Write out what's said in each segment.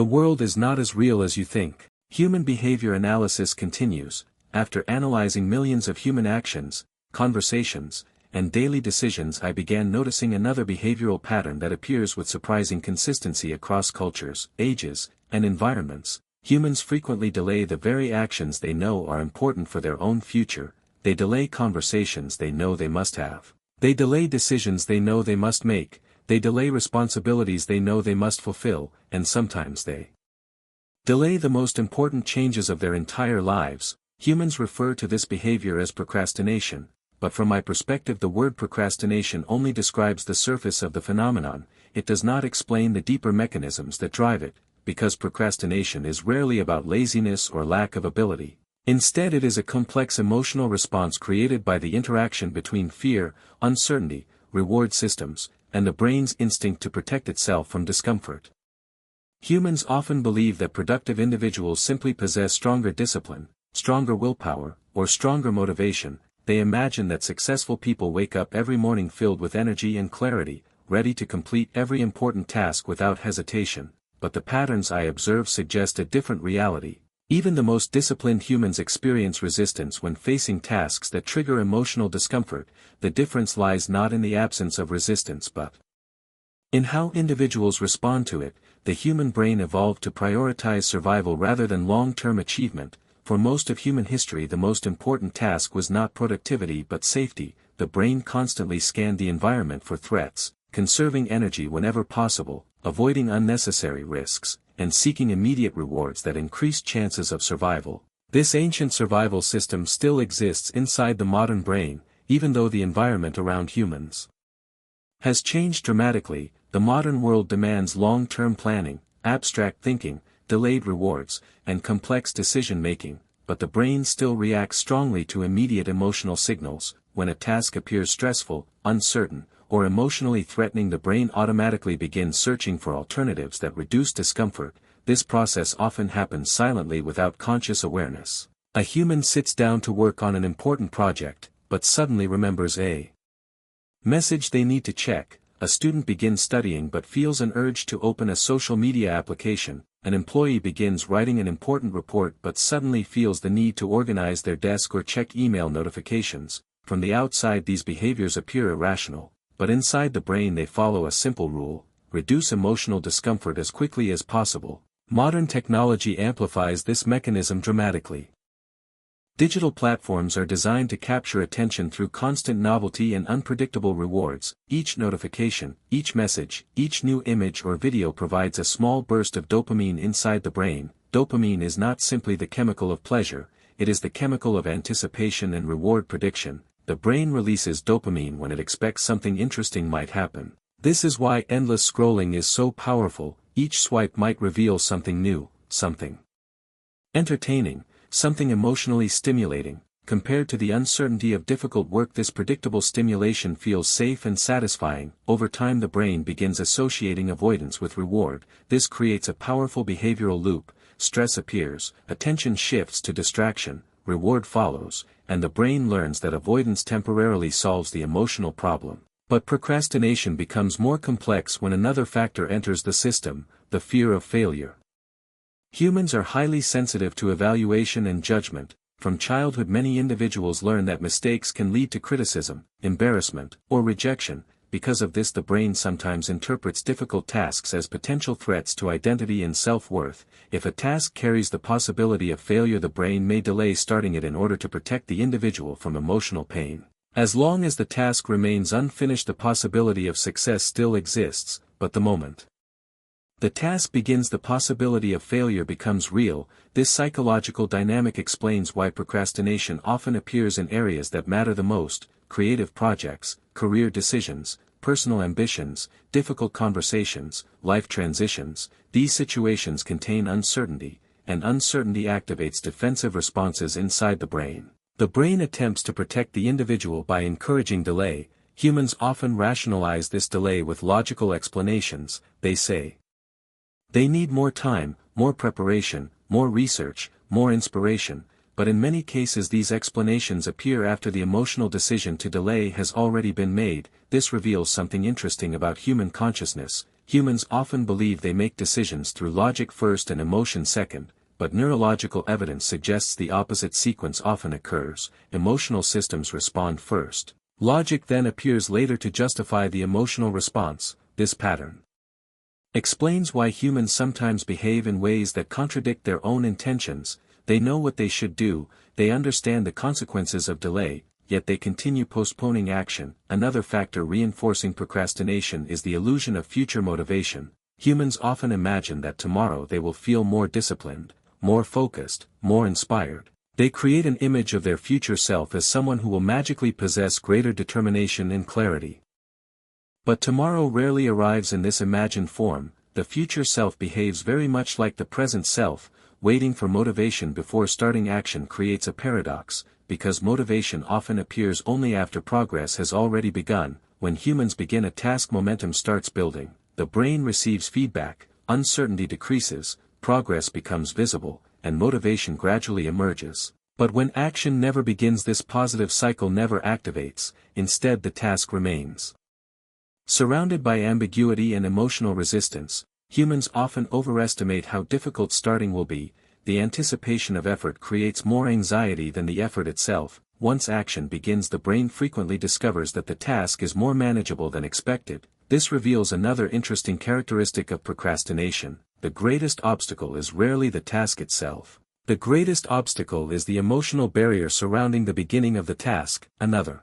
The world is not as real as you think. Human behavior analysis continues. After analyzing millions of human actions, conversations, and daily decisions, I began noticing another behavioral pattern that appears with surprising consistency across cultures, ages, and environments. Humans frequently delay the very actions they know are important for their own future. They delay conversations they know they must have. They delay decisions they know they must make. They delay responsibilities they know they must fulfill, and sometimes they delay the most important changes of their entire lives. Humans refer to this behavior as procrastination, but from my perspective the word procrastination only describes the surface of the phenomenon. It does not explain the deeper mechanisms that drive it, because procrastination is rarely about laziness or lack of ability. Instead, it is a complex emotional response created by the interaction between fear, uncertainty, reward systems, and the brain's instinct to protect itself from discomfort. Humans often believe that productive individuals simply possess stronger discipline, stronger willpower, or stronger motivation. They imagine that successful people wake up every morning filled with energy and clarity, ready to complete every important task without hesitation, but the patterns I observe suggest a different reality. Even the most disciplined humans experience resistance when facing tasks that trigger emotional discomfort. The difference lies not in the absence of resistance but in how individuals respond to it. The human brain evolved to prioritize survival rather than long-term achievement. For most of human history, the most important task was not productivity but safety. The brain constantly scanned the environment for threats, conserving energy whenever possible, avoiding unnecessary risks, and seeking immediate rewards that increased chances of survival. This ancient survival system still exists inside the modern brain, even though the environment around humans has changed dramatically. The modern world demands long-term planning, abstract thinking, delayed rewards, and complex decision-making, but the brain still reacts strongly to immediate emotional signals. When a task appears stressful, uncertain, or emotionally threatening, the brain automatically begins searching for alternatives that reduce discomfort. This process often happens silently without conscious awareness. A human sits down to work on an important project, but suddenly remembers a message they need to check. A student begins studying but feels an urge to open a social media application. An employee begins writing an important report but suddenly feels the need to organize their desk or check email notifications. From the outside, these behaviors appear irrational, but inside the brain they follow a simple rule: reduce emotional discomfort as quickly as possible. Modern technology amplifies this mechanism dramatically. Digital platforms are designed to capture attention through constant novelty and unpredictable rewards. Each notification, each message, each new image or video provides a small burst of dopamine inside the brain. Dopamine is not simply the chemical of pleasure, it is the chemical of anticipation and reward prediction. The brain releases dopamine when it expects something interesting might happen. This is why endless scrolling is so powerful. Each swipe might reveal something new, something entertaining, something emotionally stimulating. Compared to the uncertainty of difficult work, this predictable stimulation feels safe and satisfying. Over time, the brain begins associating avoidance with reward. This creates a powerful behavioral loop. Stress appears, attention shifts to distraction, reward follows, and the brain learns that avoidance temporarily solves the emotional problem. But procrastination becomes more complex when another factor enters the system: the fear of failure. Humans are highly sensitive to evaluation and judgment. From childhood, many individuals learn that mistakes can lead to criticism, embarrassment, or rejection. Because of this, the brain sometimes interprets difficult tasks as potential threats to identity and self-worth. If a task carries the possibility of failure, the brain may delay starting it in order to protect the individual from emotional pain. As long as the task remains unfinished, the possibility of success still exists, but the moment the task begins, the possibility of failure becomes real. This psychological dynamic explains why procrastination often appears in areas that matter the most: creative projects, career decisions, personal ambitions, difficult conversations, life transitions. These situations contain uncertainty, and uncertainty activates defensive responses inside the brain. The brain attempts to protect the individual by encouraging delay. Humans often rationalize this delay with logical explanations. They say they need more time, more preparation, more research, more inspiration, but in many cases these explanations appear after the emotional decision to delay has already been made. This reveals something interesting about human consciousness. Humans often believe they make decisions through logic first and emotion second, but neurological evidence suggests the opposite sequence often occurs. Emotional systems respond first. Logic then appears later to justify the emotional response. This pattern explains why humans sometimes behave in ways that contradict their own intentions. They know what they should do, they understand the consequences of delay, yet they continue postponing action. Another factor reinforcing procrastination is the illusion of future motivation. Humans often imagine that tomorrow they will feel more disciplined, more focused, more inspired. They create an image of their future self as someone who will magically possess greater determination and clarity. But tomorrow rarely arrives in this imagined form. The future self behaves very much like the present self. Waiting for motivation before starting action creates a paradox, because motivation often appears only after progress has already begun. When humans begin a task, momentum starts building, the brain receives feedback, uncertainty decreases, progress becomes visible, and motivation gradually emerges. But when action never begins, this positive cycle never activates, instead the task remains. Surrounded by ambiguity and emotional resistance, humans often overestimate how difficult starting will be. The anticipation of effort creates more anxiety than the effort itself. Once action begins, the brain frequently discovers that the task is more manageable than expected. This reveals another interesting characteristic of procrastination. The greatest obstacle is rarely the task itself. The greatest obstacle is the emotional barrier surrounding the beginning of the task. Another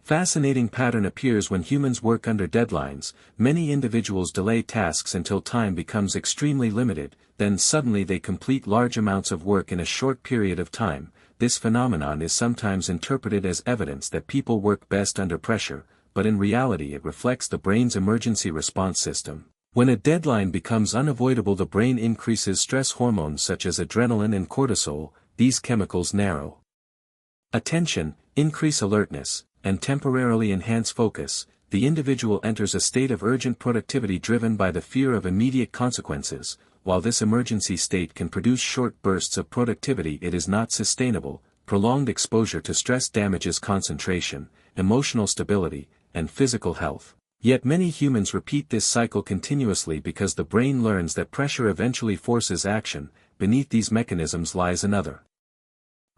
fascinating pattern appears when humans work under deadlines. Many individuals delay tasks until time becomes extremely limited, then suddenly they complete large amounts of work in a short period of time. This phenomenon is sometimes interpreted as evidence that people work best under pressure, but in reality it reflects the brain's emergency response system. When a deadline becomes unavoidable, the brain increases stress hormones such as adrenaline and cortisol. These chemicals narrow attention, increase alertness, and temporarily enhance focus. The individual enters a state of urgent productivity driven by the fear of immediate consequences. While this emergency state can produce short bursts of productivity, it is not sustainable. Prolonged exposure to stress damages concentration, emotional stability, and physical health. Yet many humans repeat this cycle continuously because the brain learns that pressure eventually forces action. Beneath these mechanisms lies another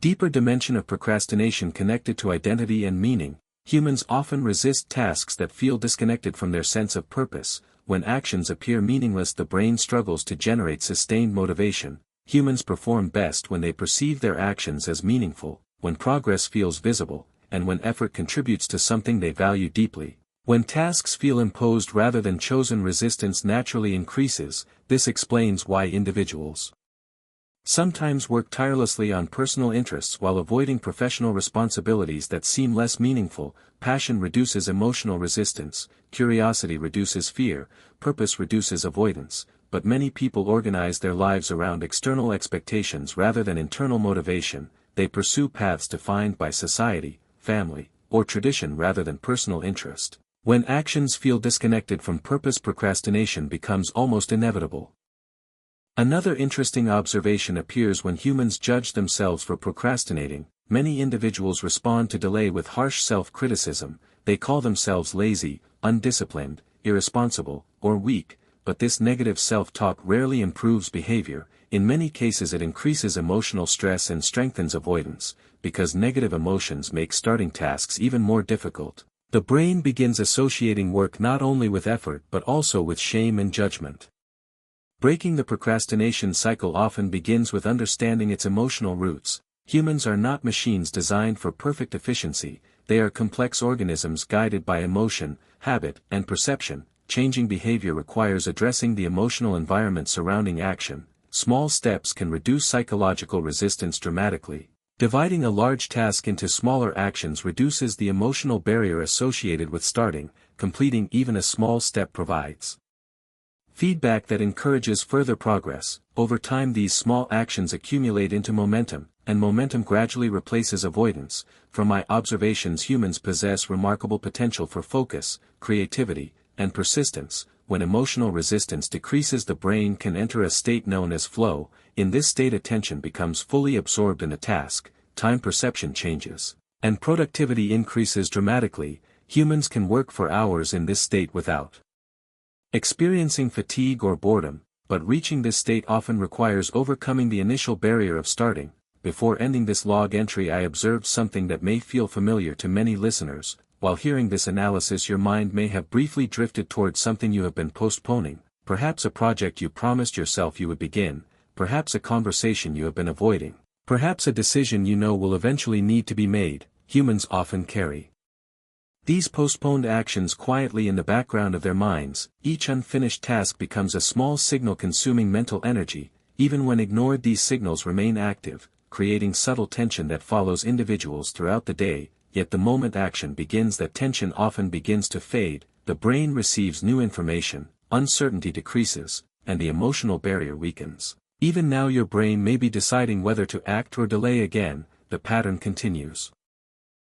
deeper dimension of procrastination connected to identity and meaning. Humans often resist tasks that feel disconnected from their sense of purpose. When actions appear meaningless, the brain struggles to generate sustained motivation. Humans perform best when they perceive their actions as meaningful, when progress feels visible, and when effort contributes to something they value deeply. When tasks feel imposed rather than chosen, resistance naturally increases. This explains why individuals sometimes work tirelessly on personal interests while avoiding professional responsibilities that seem less meaningful. Passion reduces emotional resistance, curiosity reduces fear, purpose reduces avoidance, but many people organize their lives around external expectations rather than internal motivation. They pursue paths defined by society, family, or tradition rather than personal interest. When actions feel disconnected from purpose, procrastination becomes almost inevitable. Another interesting observation appears when humans judge themselves for procrastinating. Many individuals respond to delay with harsh self-criticism. They call themselves lazy, undisciplined, irresponsible, or weak, but this negative self-talk rarely improves behavior. In many cases it increases emotional stress and strengthens avoidance, because negative emotions make starting tasks even more difficult. The brain begins associating work not only with effort but also with shame and judgment. Breaking the procrastination cycle often begins with understanding its emotional roots. Humans are not machines designed for perfect efficiency. They are complex organisms guided by emotion, habit, and perception. Changing behavior requires addressing the emotional environment surrounding action. Small steps can reduce psychological resistance dramatically. Dividing a large task into smaller actions reduces the emotional barrier associated with starting. Completing even a small step provides feedback that encourages further progress. Over time these small actions accumulate into momentum, and momentum gradually replaces avoidance. From my observations, humans possess remarkable potential for focus, creativity, and persistence. When emotional resistance decreases, the brain can enter a state known as flow. In this state attention becomes fully absorbed in a task, time perception changes, and productivity increases dramatically. Humans can work for hours in this state without experiencing fatigue or boredom, but reaching this state often requires overcoming the initial barrier of starting. Before ending this log entry, I observed something that may feel familiar to many listeners. While hearing this analysis, your mind may have briefly drifted towards something you have been postponing, perhaps a project you promised yourself you would begin, perhaps a conversation you have been avoiding, perhaps a decision you know will eventually need to be made. Humans often carry these postponed actions quietly in the background of their minds. Each unfinished task becomes a small signal consuming mental energy. Even when ignored, these signals remain active, creating subtle tension that follows individuals throughout the day. Yet the moment action begins, that tension often begins to fade. The brain receives new information, uncertainty decreases, and the emotional barrier weakens. Even now your brain may be deciding whether to act or delay again. The pattern continues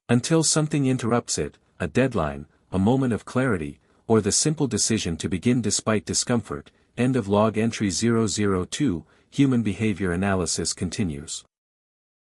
until something interrupts it, a deadline, a moment of clarity, or the simple decision to begin despite discomfort. End of log entry 002. Human behavior analysis continues.